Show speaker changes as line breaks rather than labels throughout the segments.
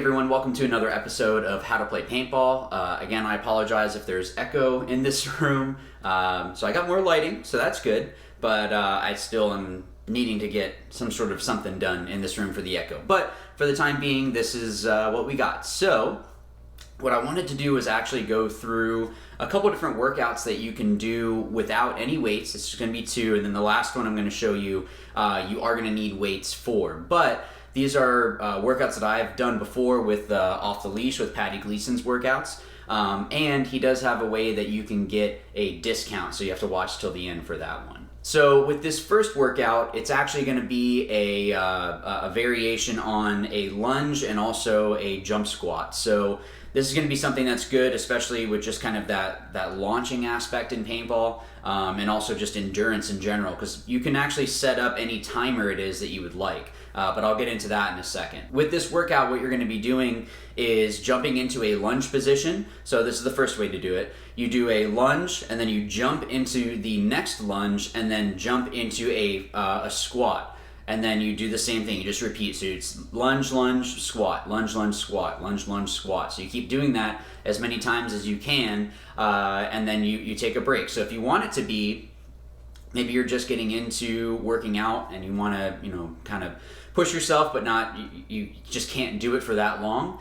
everyone, welcome to another episode of How to Play Paintball. Again, I apologize if there's echo in this room. So I got more lighting, so that's good, but I still am needing to get some sort of something done in this room for the echo. But for the time being, this is what we got. So what I wanted to do was actually go through a couple different workouts that you can do without any weights. It's just going to be two, and then the last one I'm going to show you, you are going to need weights for. But these are workouts that I've done before with Off the Leash with Patty Gleason's workouts. And he does have a way that you can get a discount, so you have to watch till the end for that one. So with this first workout, it's actually going to be a variation on a lunge and also a jump squat. So this is going to be something that's good, especially with just kind of that launching aspect in paintball, and also just endurance in general, because you can actually set up any timer it is that you would like. But I'll get into that in a second. With this workout, what you're going to be doing is jumping into a lunge position. So this is the first way to do it. You do a lunge, and then you jump into the next lunge, and then jump into a squat. And then you do the same thing. You just repeat. So it's lunge, lunge, squat, lunge, lunge, squat, lunge, lunge, squat. So you keep doing that as many times as you can, and then you take a break. So if you want it to be, maybe you're just getting into working out and you want to, kind of push yourself, but not, you just can't do it for that long.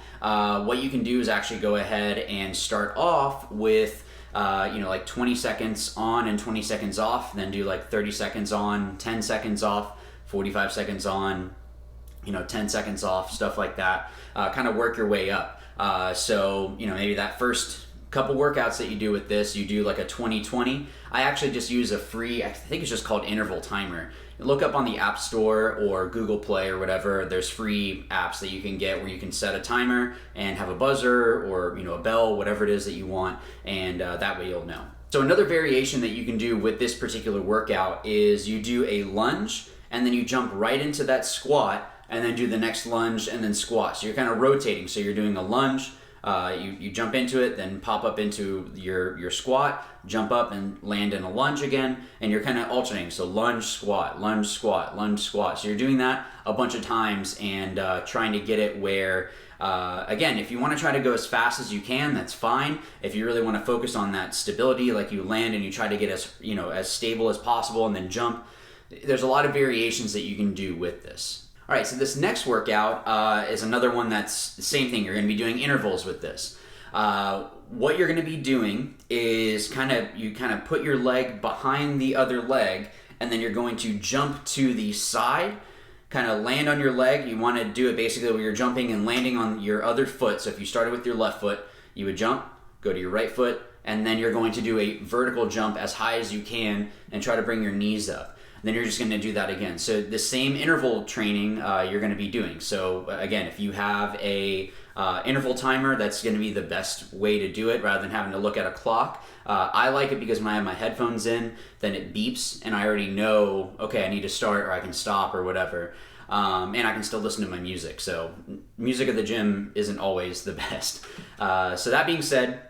What you can do is actually go ahead and start off with, like 20 seconds on and 20 seconds off, then do like 30 seconds on, 10 seconds off, 45 seconds on, 10 seconds off, stuff like that. Kind of work your way up. So, maybe that first couple workouts that you do with this, you do like a 20-20. I actually just use a free, I think it's just called interval timer. Look up on the App Store or Google Play or whatever. There's free apps that you can get where you can set a timer and have a buzzer or a bell, whatever it is that you want, and that way you'll know. So another variation that you can do with this particular workout is you do a lunge and then you jump right into that squat and then do the next lunge and then squat. So you're kind of rotating. So you're doing a lunge, you jump into it, then pop up into your squat, jump up and land in a lunge again, and you're kind of alternating. So lunge, squat, lunge, squat, lunge, squat. So you're doing that a bunch of times and trying to get it where, again, if you want to try to go as fast as you can, that's fine. If you really want to focus on that stability, like you land and you try to get as stable as possible and then jump, there's a lot of variations that you can do with this. All right, so this next workout is another one that's the same thing. You're going to be doing intervals with this. What you're going to be doing is you put your leg behind the other leg, and then you're going to jump to the side, kind of land on your leg. You want to do it basically where you're jumping and landing on your other foot. So if you started with your left foot, you would jump, go to your right foot, and then you're going to do a vertical jump as high as you can and try to bring your knees up. Then you're just going to do that again. So the same interval training you're going to be doing. So again, if you have a interval timer, that's going to be the best way to do it rather than having to look at a clock. I like it because when I have my headphones in, then it beeps and I already know, okay, I need to start or I can stop or whatever. And I can still listen to my music. So music at the gym isn't always the best. So that being said,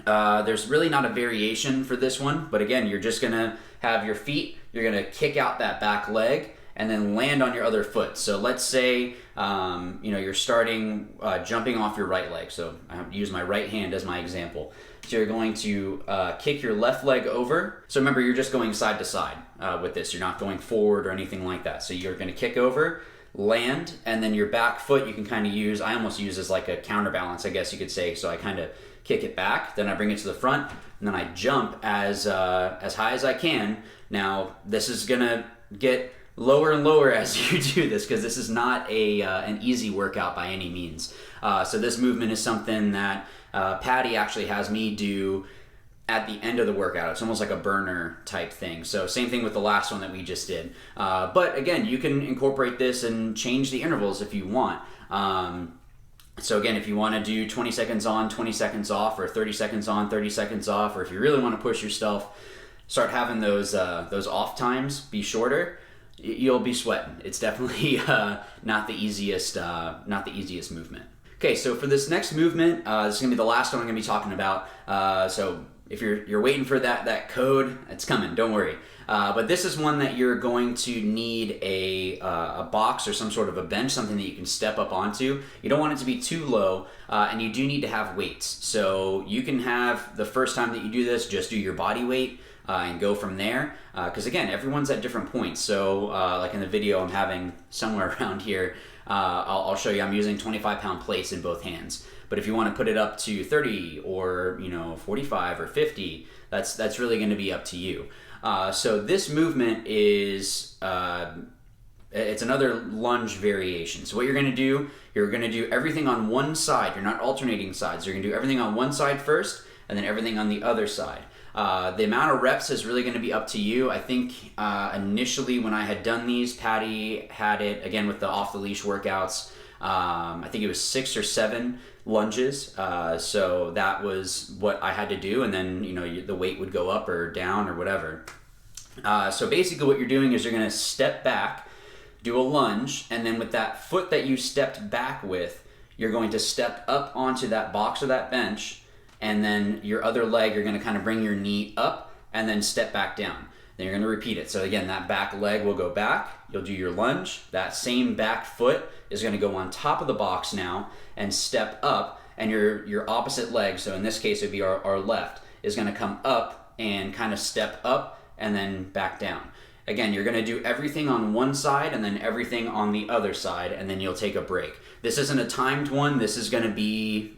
there's really not a variation for this one, but again, you're just gonna have your feet, you're gonna kick out that back leg and then land on your other foot. So let's say you're starting jumping off your right leg. So I use my right hand as my example. So you're going to kick your left leg over. So remember, you're just going side to side with this. You're not going forward or anything like that. So you're gonna kick over, land, and then your back foot you can kind of use, I almost use as like a counterbalance, I guess you could say. So I kind of kick it back, then I bring it to the front, and then I jump as high as I can. Now this is gonna get lower and lower as you do this because this is not an easy workout by any means. So this movement is something that Patty actually has me do at the end of the workout. It's almost like a burner type thing. So same thing with the last one that we just did. But again, you can incorporate this and change the intervals if you want. So again, if you want to do 20 seconds on, 20 seconds off, or 30 seconds on, 30 seconds off, or if you really want to push yourself, start having those off times be shorter, you'll be sweating. It's definitely not the easiest movement. Okay, so for this next movement, this is going to be the last one I'm going to be talking about. So if you're waiting for that code, it's coming. Don't worry. But this is one that you're going to need a box or some sort of a bench, something that you can step up onto. You don't want it to be too low, and you do need to have weights. So you can have, the first time that you do this, just do your body weight and go from there. Because again, everyone's at different points. So like in the video I'm having somewhere around here, I'll show you I'm using 25-pound plates in both hands. But if you want to put it up to 30 or 45 or 50, that's really going to be up to you. So this movement is it's another lunge variation. So what you're going to do everything on one side. You're not alternating sides. You're going to do everything on one side first, and then everything on the other side. The amount of reps is really going to be up to you. I think initially when I had done these, Patty had it, again with the off-the-leash workouts, I think it was 6 or 7 lunges. So that was what I had to do, and then the weight would go up or down or whatever. So basically what you're doing is you're going to step back, do a lunge, and then with that foot that you stepped back with, you're going to step up onto that box or that bench, and then your other leg, you're going to kind of bring your knee up and then step back down. Then you're going to repeat it. So again, that back leg will go back. You'll do your lunge. That same back foot is going to go on top of the box now and step up, and your opposite leg, so in this case it would be our left, is going to come up and kind of step up and then back down. Again, you're going to do everything on one side and then everything on the other side, and then you'll take a break. This isn't a timed one. This is going to be,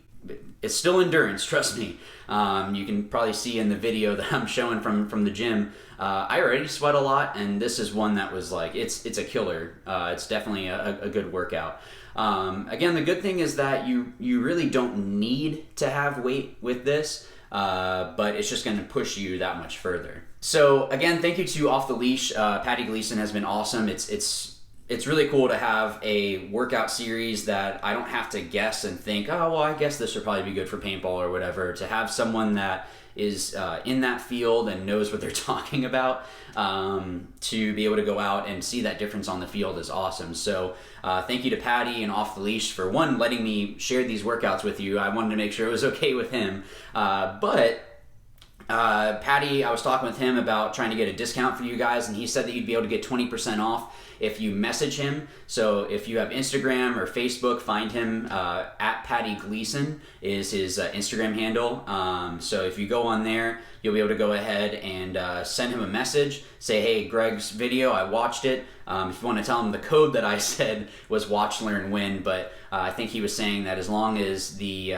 it's still endurance, trust me. You can probably see in the video that I'm showing from the gym, I already sweat a lot, and this is one that was like, it's a killer. It's definitely a good workout. Again, the good thing is that you really don't need to have weight with this, but it's just going to push you that much further. So again, thank you to Off the Leash. Patty Gleason has been awesome. It's really cool to have a workout series that I don't have to guess and think, oh, well, I guess this would probably be good for paintball or whatever. To have someone that is in that field and knows what they're talking about, to be able to go out and see that difference on the field is awesome. So thank you to Patty and Off the Leash for, one, letting me share these workouts with you. I wanted to make sure it was okay with him. Patty, I was talking with him about trying to get a discount for you guys, and he said that you'd be able to get 20% off if you message him. So if you have Instagram or Facebook, find him at Patty Gleason is his Instagram handle. So if you go on there, you'll be able to go ahead and send him a message. Say, hey, Greg's video, I watched it. If you want to tell him the code that I said was watch, learn, win, but I think he was saying that as long as the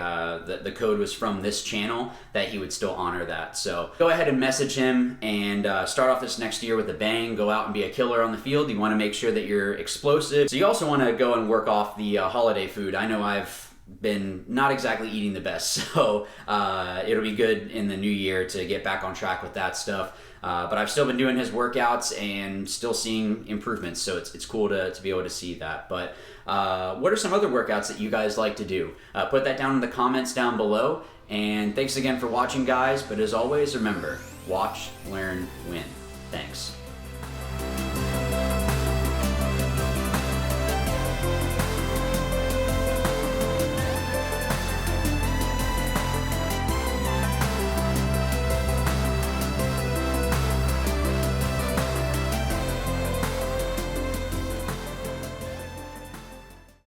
code was from this channel, that he would still honor that. So go ahead and message him and start off this next year with a bang. Go out and be a killer on the field. You want to make sure that you're explosive. So you also want to go and work off the holiday food. I know I've been not exactly eating the best, so it'll be good in the new year to get back on track with that stuff. But I've still been doing his workouts and still seeing improvements, so it's cool to be able to see that. But what are some other workouts that you guys like to do? Put that down in the comments down below. And thanks again for watching, guys. But as always, remember, watch, learn, win. Thanks.